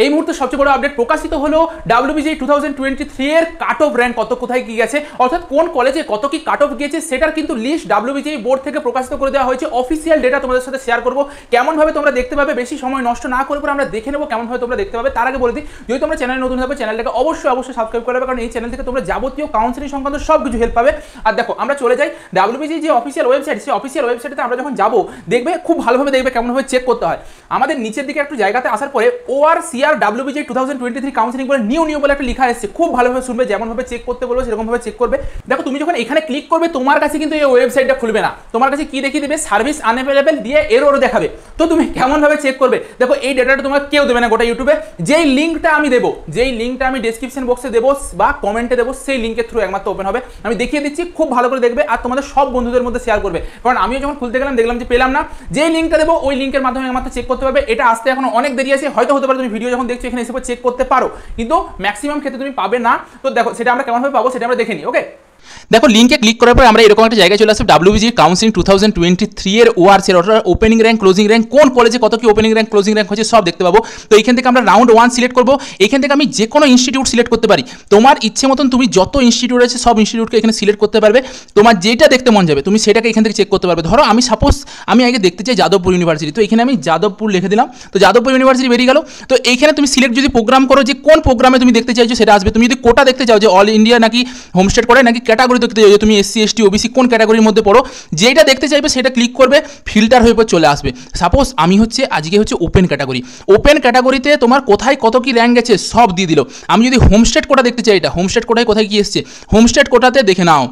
এই মুহূর্তে সবচেয়ে বড় আপডেট প্রকাশিত হলো WBJEE 2023 এর কাট অফ র্যাঙ্ক কত কোথায় কি গেছে, অর্থাৎ কোন কলেজে কত কি কাট অফ গিয়েছে সেটার কিন্তু লিস্ট WBJEE বোর্ড থেকে প্রকাশিত করে দেওয়া হয়েছে। অফিসিয়াল ডেটা তোমাদের সাথে শেয়ার করবো, কেমনভাবে তোমরা দেখতে পাবে, বেশি সময় নষ্ট না করে আমরা দেখে নেবো কেমনভাবে তোমরা দেখতে পাবে। তার আগে বলে দিই, যদি তোমরা চ্যানেলে নতুন থাকবে চ্যানেলটাকে অবশ্যই সাবস্ক্রাইব করে রাখবে, কারণ এই চ্যানেল থেকে তোমরা যাবতীয় কাউন্সিলিং সংক্রান্ত সব কিছু হেল্প পাবে। আর দেখো আমরা চলে যাই WBJEE যে অফিসিয়াল ওয়েবসাইট, সেই অফিসিয়াল ওয়েবসাইটে আমরা যখন যাবো দেখবে খুব ভালোভাবে দেখবে কেমনভাবে চেক করতে হয়। আমাদের নিচের দিকে একটু জায়গাতে আসার পরে ORCR WBJEE 2023 কাউন্সিলিং বলে নিউ বলে একটা লেখা এসেছে, খুব ভালোভাবে শুনবে, যেমনভাবে চেক করতে বলবো সেরকমভাবে চেক করবে। দেখো তুমি যখন এখানে ক্লিক করবে তোমার কাছে কিন্তু এই ওয়েবসাইটটা খুলবে না, তোমার কাছে কি দেখিয়ে দেবে, সার্ভিস আনঅ্যাভেলেবল দিয়ে এরর দেখাবে। তো তুমি কেমনভাবে চেক করবে, দেখো এই ডেটাটা তোমার কেউ দেবে না গোটা ইউটিউবে। যেই লিঙ্কটা আমি দেবো, যেই লিঙ্কটা আমি ডেসক্রিপশন বক্সে দেবো বা কমেন্টে দেবো, সেই লিঙ্কের থ্রু একমাত্র ওপেন হবে। আমি দেখিয়ে দিচ্ছি, খুব ভালো করে দেখবে আর তোমাদের সব বন্ধুদের মধ্যে শেয়ার করবে, কারণ আমিও যখন খুলতে গেলাম দেখলাম যে পেলাম না। যেই লিঙ্কটা দেবো ওই লিঙ্কের মাধ্যমে একমাত্র চেক করতে পারবে। এটা আসতে এখনো অনেক দেরি আছে, হয়তো হতে পারে তুমি ভিডিও যখন দেখছো এখানে এসে চেক করতে পারো, কিন্তু ম্যাক্সিমাম ক্ষেত্রে তুমি পাবে না। তো দেখো সেটা আমরা কেমনভাবে পাবো সেটা আমরা দেখে নিই। ওকে, দেখো লিঙ্কে ক্লিক করার পর আমরা এরকম একটা জায়গায় চলে আসবো, WBJEE কাউন্সিলিং 2023 এর ORCR অর্থাৎ ওপেনিং র্যাঙ্ক ক্লোজিং র্যাঙ্ক, কোন কলেজে কত কি ওপেনিং র্যাঙ্ক ক্লোজিং র্যাঙ্ক হচ্ছে সব দেখতে পাবো। তো এখান থেকে আমরা রাউন্ড 1 সিলেক্ট করবো। এখান থেকে আমি যে কোনো ইনস্টিটিউট সিলেক্ট করতে পারি, তোমার ইচ্ছে মতন তুমি যত ইনস্টিটিউট আছে সব ইনস্টিটিউটকে এখানে সিলেক্ট করতে পারবে। তোমার যেটা দেখতে মন যাবে তুমি সেটাকে এখান থেকে চেক করতে পারবে। ধরো আমি সাপোজ আমি আগে দেখতে চাই যাদবপুর ইউনিভার্সিটি, তো এখানে আমি যাদবপুর লিখে দিলাম, তো যাদবপুর ইউনিভার্সিটি বেরিয়ে গেল। তো এইখানে তুমি সিলেক্ট যদি প্রোগ্রাম করো যে কোন প্রোগ্রামে তুমি দেখতে চাইছো সেটা আসবে। তুমি যদি কোটা দেখতে চাও যে অল ইন্ডিয়া নাকি হোমস্টেড করে নাকি ক্যাটাগরি দেখতে চাও যে তুমি SC ST OBC কোন ক্যাটাগরির মধ্যে পড়ো, যেটা দেখতে চাইবে সেটা ক্লিক করবে, ফিল্টার হয়ে পর চলে আসবে। সাপোজ আমি আজকে ওপেন ক্যাটাগরি, ওপেন ক্যাটাগরিতে তোমার কোথায় কত কি র্যাঙ্ক গেছে সব দিয়ে দিল। আমি যদি হোমস্টেড কোটা দেখতে চাই, এটা হোমস্টেড কোটায় কোথায় কি এসছে, হোমস্টেড কোটাতে দেখে নাও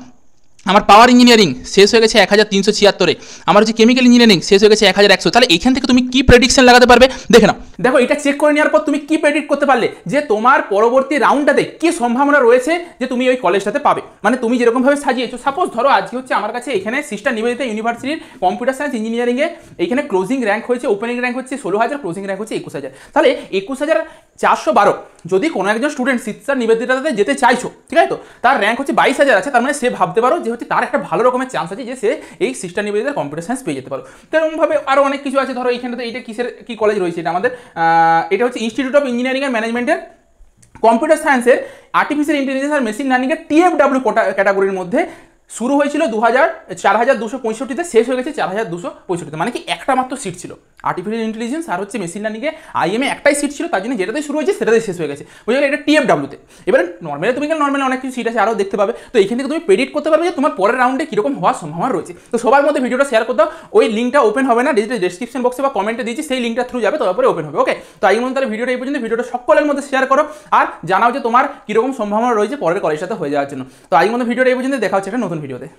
আমার পাওয়ার ইঞ্জিনিয়ারিং শেষ হয়ে গেছে 1376, আমার কেমিক্যাল ইঞ্জিনিয়ারিং শেষ হয়ে গেছে 1100। তাহলে এখান থেকে তুমি কি প্রেডিকশন লাগাতে পারবে দেখে নাও। দেখো এটা চেক করে নেওয়ার পর তুমি কি প্রেডিক্ট করতে পারলে যে তোমার পরবর্তী রাউন্ডটাতে কি সম্ভাবনা রয়েছে যে তুমি ওই কলেজটাতে পাবে। মানে তুমি যেরকমভাবে সাজিয়েছো, সাপোজ ধরো আজকে আমার কাছে এখানে সিস্টার নিবেদিতা ইউনিভার্সিটির কম্পিউটার সায়েন্স ইঞ্জিনিয়ারিংয়ে এইখানে ক্লোজিং র্যাঙ্ক হয়েছে, ওপেনিং র্যাঙ্ক হচ্ছে 16,000, ক্লোজিং র্যাঙ্ক হচ্ছে 21,000। তাহলে 21,412 যদি কোনো একজন স্টুডেন্ট সিস্টার নিবেদিতাতে যেতে চাইছো, ঠিক আছে, তো তার র্যাঙ্ক হচ্ছে 22,000 আছে, তার মানে সে ভাবতে পারো যে তার একটা ভালো রকমের চান্স আছে যে সে এই সিস্টার নিবেদিতার কম্পিউটার সায়েন্স পেয়ে যেতে পারো। তেমনভাবে আরও অনেক কিছু আছে। ধরো এইখানে তো এইটা কি কলেজ রয়েছে, এটা আমাদের এটা হচ্ছে ইনস্টিটিউট অফ ইঞ্জিনিয়ারিং অ্যান্ড ম্যানেজমেন্টের কম্পিউটার সায়েন্সের আর্টিফিশিয়াল ইন্টেলিজেন্স আর মেশিন লার্নিংয়ের TFW ক্যাটাগরির মধ্যে শুরু হয়েছিল 4265, শেষ হয়ে গেছে 4265। মানে কি একটা মাত্র সিট ছিল, আর্টিফিশিয়াল ইন্টেলিজেন্স আর মেশিন লার্নিংয়ে IM একটাই সিট ছিল, তার জন্য যেটাতে শুরু হয়েছে সেটাতে শেষ হয়ে গেছে, বুঝে গেলে এটা TFW-তে। এবারে নর্মালি তুমি নর্মালি অনেক কিছু সিট আছে আরও দেখতে পাবে। তো এখান থেকে তুমি প্রেডিক্ট করতে পারবে যে তোমার পরের রাউন্ডে কীরকম হওয়ার সম্ভাবনা রয়েছে। তো সবার মধ্যে ভিডিওটা শেয়ার করতে দাও, ওই লিঙ্কটা ওপেন হবে না, ডেসক্রিপশন বক্সে বা কমেন্টে দিয়েছি, সেই লিঙ্কটা থ্রু যাবে, তারপরে ওপেন হবে। ওকে, তো এই মধ্যে তাহলে ভিডিওটা এই পর্যন্ত, ভিডিওটা সকলের মধ্যে শেয়ার করো আর জানাও যে তোমার কীরকম সম্ভাবনা রয়েছে পরের কলেজটাতে হয়ে যাওয়ার জন্য। তো এই মধ্যে ভিডিওটা এই পর্যন্ত, দেখা হচ্ছে একটা নতুন ভিডিওতে।